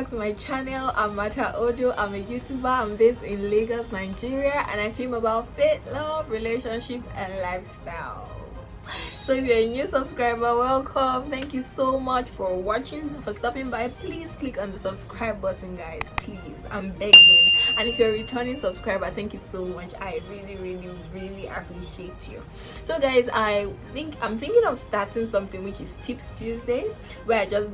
back to my channel. I'm Mata Odo. I'm a YouTuber. I'm based in Lagos, Nigeria, and I film about faith, love, relationship, and lifestyle. So if you're a new subscriber, welcome. Thank you so much for watching, for stopping by. Please click on the subscribe button, guys, please, I'm begging. And if you're a returning subscriber, thank you so much. I really appreciate you. So guys, I'm thinking of starting something which is Tips Tuesday, where I just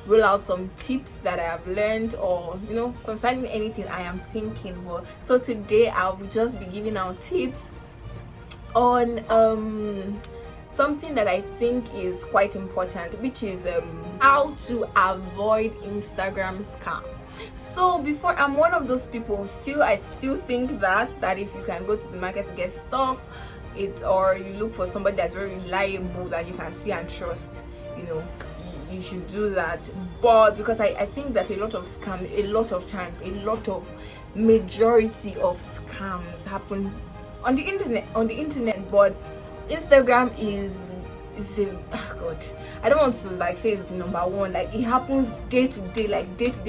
roll out some tips that I have learned, or concerning anything I am thinking about. So today I'll just be giving out tips on something that I think is quite important, which is how to avoid Instagram scam. So before, I'm one of those people, I still think that if you can go to the market to get stuff, or you look for somebody that's very reliable that you can see and trust, you should do that. But because I think that a lot of majority of scams happen on the internet, but Instagram is God, I don't want to say it's the number one. Like, it happens day to day,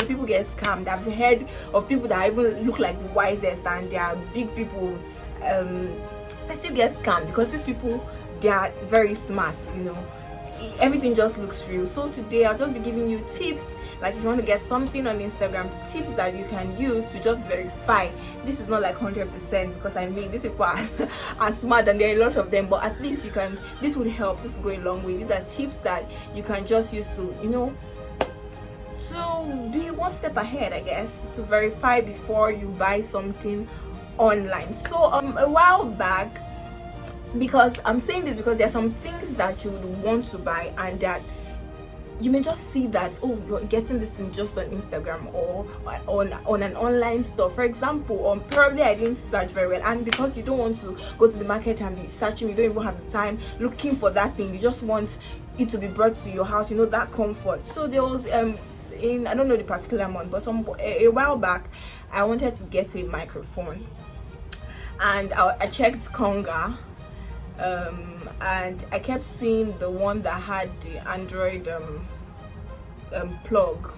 people get scammed. I've heard of people that even look like the wisest and they are big people, they still get scammed because these people, they are very smart, everything just looks real. So today I'll just be giving you tips, like if you want to get something on Instagram, tips that you can use to just verify. This is not like 100%, because these people are smart and there are a lot of them, but at least this would help. This will go a long way. These are tips that you can just use to to be one step ahead, I guess, to verify before you buy something online. So a while back, because I'm saying this because there are some things that you would want to buy and that you may just see that, oh, you're getting this thing just on Instagram or on an online store. For example, probably I didn't search very well, and because you don't want to go to the market and be searching, you don't even have the time looking for that thing, you just want it to be brought to your house, that comfort. So there was I don't know the particular month, but a while back I wanted to get a microphone, and I checked Konga, and I kept seeing the one that had the Android plug,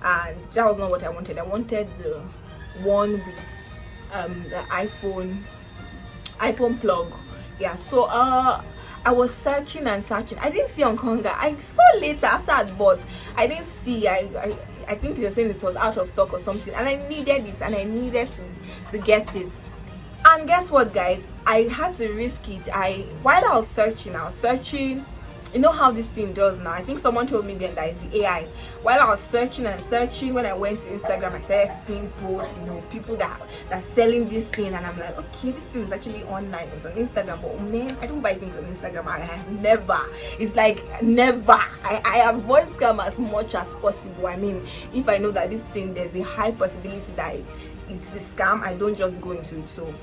and that was not what I wanted. I wanted the one with the iPhone plug. Yeah, so I was searching and searching. I didn't see on Konga. I saw later after I bought. I didn't see. I think they were saying it was out of stock or something, and I needed it, and I needed to get it. And guess what, guys? I had to risk it. While I was searching, you know how this thing does now. I think someone told me then that is the AI. While I was searching and searching, when I went to Instagram, I started seeing posts, people that are selling this thing, and I'm like, okay, this thing is actually online. It's on Instagram, but man, I don't buy things on Instagram. I have never. It's like never. I avoid scam as much as possible. If I know that this thing, there's a high possibility that it's a scam, I don't just go into it. So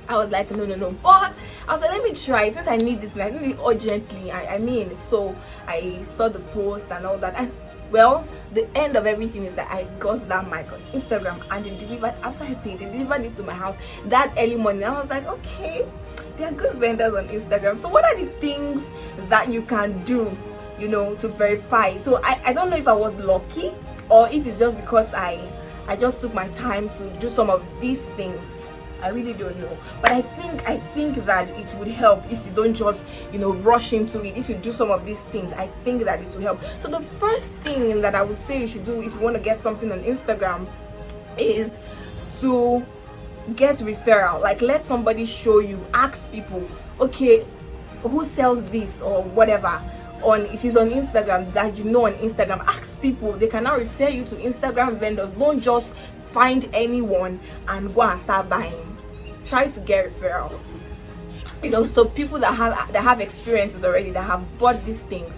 I was like, no. But I was like, let me try, since I need this and I need it urgently. So I saw the post and all that, and well, the end of everything is that I got that mic on Instagram, and they delivered, after I paid, they delivered it to my house that early morning. I was like, okay, they are good vendors on Instagram. So what are the things that you can do, to verify? So I don't know if I was lucky or if it's just because I just took my time to do some of these things. I really don't know, but I think that it would help if you don't just rush into it. If you do some of these things, I think that it will help. So the first thing that I would say you should do if you want to get something on Instagram is to get referral. Like, let somebody show you, ask people, okay, who sells this or whatever. If it's on Instagram, that on Instagram, ask people. They can now refer you to Instagram vendors. Don't just find anyone and go and start buying. Try to get referrals, so people that have experiences already, that have bought these things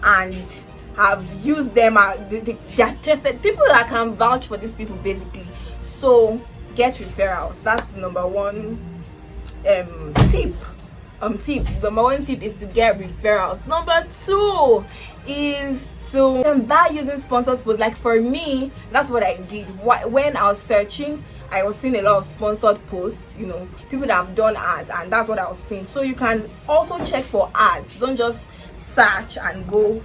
and have used them, they are tested, people that can vouch for these people, basically. So get referrals. That's the number one tip. Number one tip is to get referrals. Number two is to buy using sponsored posts. Like for me, that's what I did. When I was searching, I was seeing a lot of sponsored posts, people that have done ads, and that's what I was seeing. So you can also check for ads. Don't just search and go,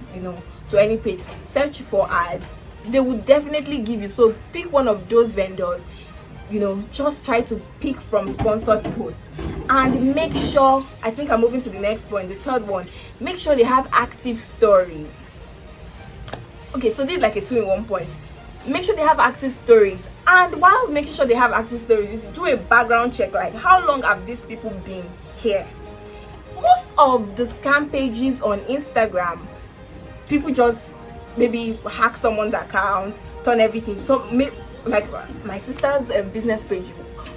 to any page. Search for ads they would definitely give you. So pick one of those vendors, just try to pick from sponsored posts, and make sure, I think I'm moving to the next point, the third one, make sure they have active stories. Okay, so this is like a 2-in-1 point. Make sure they have active stories, and while making sure they have active stories, do a background check, like how long have these people been here. Most of the scam pages on Instagram, people just maybe hack someone's account, turn everything. So like my sister's business page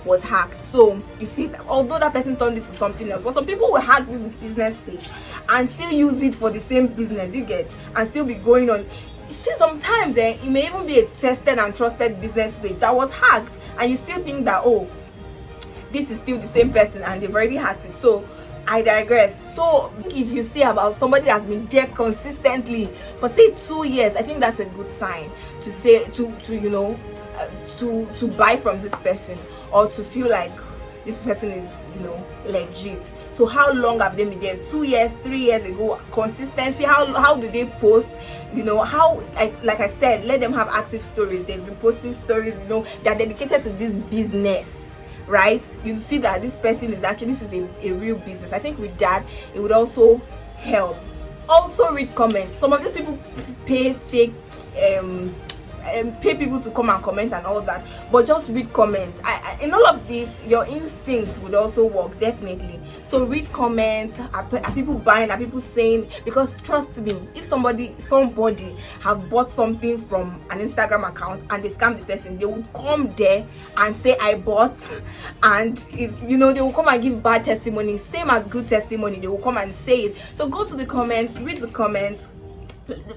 was hacked, so you see, although that person turned it to something else, but some people will hack this business page and still use it for the same business, you get, and still be going on. You see, sometimes it may even be a tested and trusted business page that was hacked, and you still think that, oh, this is still the same person and they've already hacked it. So I digress. So if you see about somebody that's been there consistently for say 2 years, I think that's a good sign to say to buy from this person, or to feel like this person is legit. So how long have they been there? 2 years, 3 years ago? Consistency. How do they post? How, like I said, let them have active stories. They've been posting stories. They're dedicated to this business, right? You see that this person is actually, this is a real business. I think with that, it would also help. Also read comments. Some of these people pay fake pay people to come and comment and all that, but just read comments. In all of this, your instincts would also work, definitely. So read comments. Are people buying? Are people saying? Because trust me, if somebody have bought something from an Instagram account and they scam the person, they would come there and say I bought, and they will come and give bad testimony, same as good testimony. They will come and say it. So go to the comments, read the comments.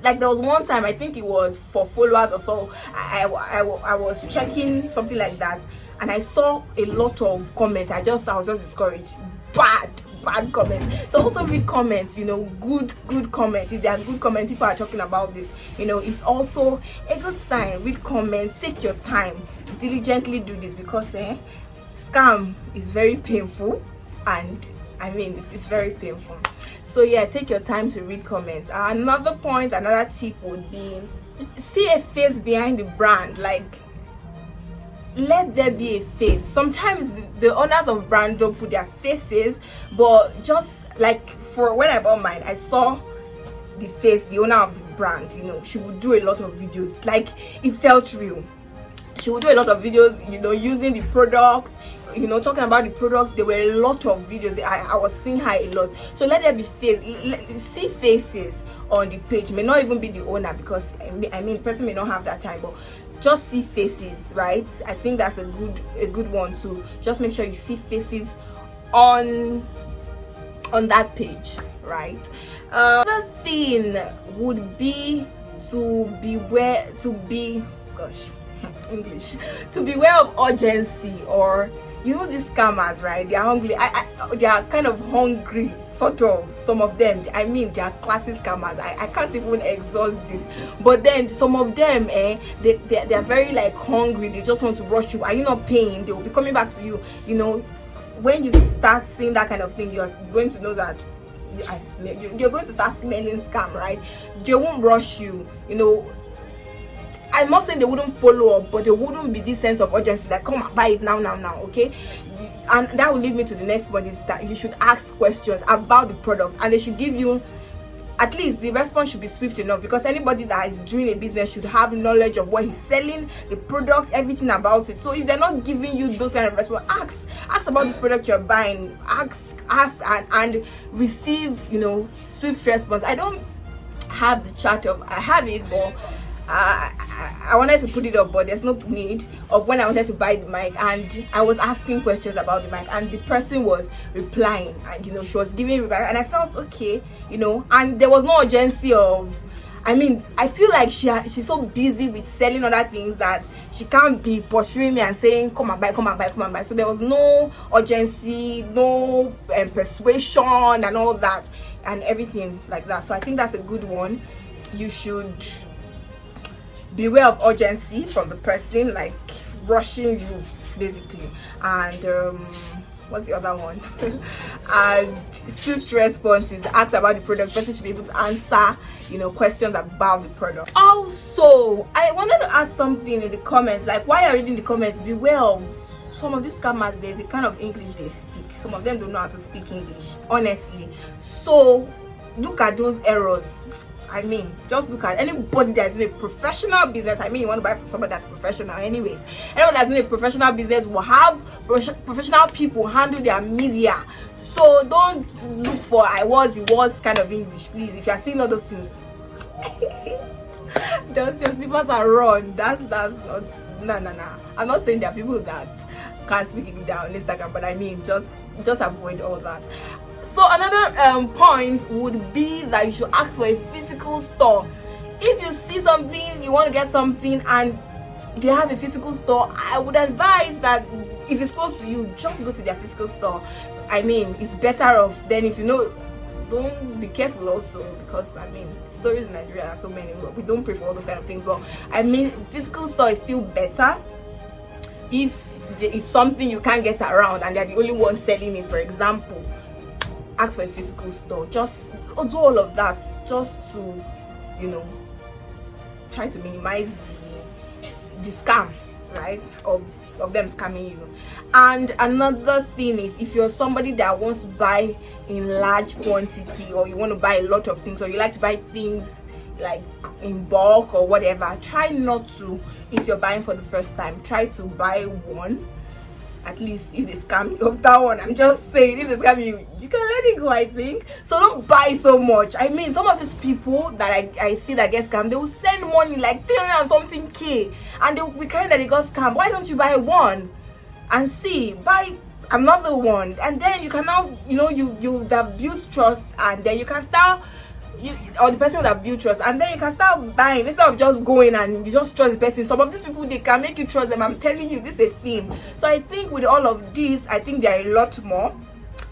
Like there was one time, I think it was for followers or so, I was checking something like that, and I saw a lot of comments. I was just discouraged. Bad comments. So also read comments, good comments. If they are good comments, people are talking about this, it's also a good sign. Read comments, take your time, diligently do this, because scam is very painful, and it's very painful. So yeah, take your time to read comments. Another tip would be, see a face behind the brand. Like, let there be a face. Sometimes the owners of brand don't put their faces, but just like for when I bought mine, I saw the face, the owner of the brand. She would do a lot of videos, like it felt real. She would do a lot of videos, using the product, talking about the product. There were a lot of videos. I was seeing her a lot. So let there be see faces on the page. May not even be the owner, because the person may not have that time, but just see faces, right? I think that's a good one too. Just make sure you see faces on that page, right? Another thing would be to beware of urgency, or these scammers, right? They are hungry. They are kind of hungry, sort of. Some of them, they are classic scammers. I can't even exhaust this. But then some of them, they are very like hungry. They just want to rush you. Are you not paying? They will be coming back to you. When you start seeing that kind of thing, you're going to know that you're going to start smelling scam, right? They won't rush you. I'm not saying they wouldn't follow up, but there wouldn't be this sense of urgency, like come and buy it now, okay? And that will lead me to the next point, is that you should ask questions about the product, and they should give you, at least the response should be swift enough, because anybody that is doing a business should have knowledge of what he's selling, the product, everything about it. So if they're not giving you those kind of response, ask about this product you're buying, ask and receive swift response. I don't have the chart I have it, but I wanted to put it up, but there's no need of when I wanted to buy the mic, and I was asking questions about the mic, and the person was replying, and she was giving reply, and I felt okay, and there was no urgency of, I feel like she's so busy with selling other things that she can't be pursuing me and saying come and buy. So there was no urgency, no persuasion and all that and everything like that. So I think that's a good one. You should beware of urgency from the person, like rushing you basically. And what's the other one? And swift responses. Ask about the product. The person should be able to answer, questions about the product. Also, I wanted to add something in the comments. Like, while you're reading the comments, beware of some of these scammers. There's a kind of English they speak. Some of them don't know how to speak English, honestly. So look at those errors. I mean, just look at anybody that's in a professional business. I mean, you want to buy from somebody that's professional anyways. Anyone that's in a professional business will have professional people handle their media. So don't look for it was kind of English, please. If you're seeing all those things, just your slippers are wrong. That's not, no. I'm not saying there are people that can't speak English on Instagram, but I mean, just avoid all that. So another point would be that you should ask for a physical store. If you see something, you want to get something and they have a physical store, I would advise that if it's close to you, just go to their physical store. I mean, it's better off than if don't be careful also, because I mean, stories in Nigeria are so many. We don't pray for all those kind of things, but I mean, physical store is still better if there is something you can't get around and they're the only one selling it, for example. Ask for a physical store. Just do all of that just to try to minimize the scam, right, of them scamming you. And another thing is, if you're somebody that wants to buy in large quantity, or you want to buy a lot of things, or you like to buy things like in bulk or whatever, try not to. If you're buying for the first time, try to buy one. At least if they scam you of that one, I'm just saying, if they scam you, you can let it go, I think. So don't buy so much. I mean, some of these people that I see that get scammed, they will send money like 300 and something K, and they will be carrying that they got scammed. Why don't you buy one and see? Buy another one, and then you can now, you have built trust, and then you can start. Or the person would have built trust, and then you can start buying instead of just going and you just trust the person. Some of these people, they can make you trust them. I'm telling you, this is a theme. So I think with all of this, I think there are a lot more.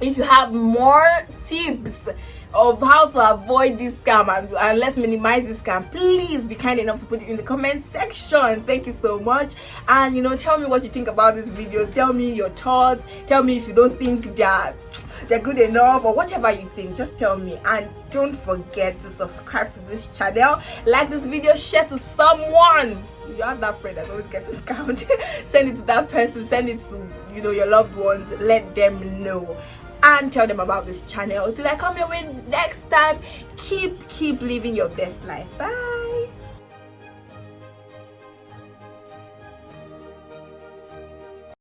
If you have more tips of how to avoid this scam and let's minimize this scam, please be kind enough to put it in the comment section. Thank you so much. And tell me what you think about this video. Tell me your thoughts. Tell me if you don't think they're good enough, or whatever you think. Just tell me. And don't forget to subscribe to this channel, like this video, share to someone. You have that friend that always gets scammed. Send it to that person, send it to your loved ones. Let them know and tell them about this channel. Till I come your way next time, keep living your best life. Bye.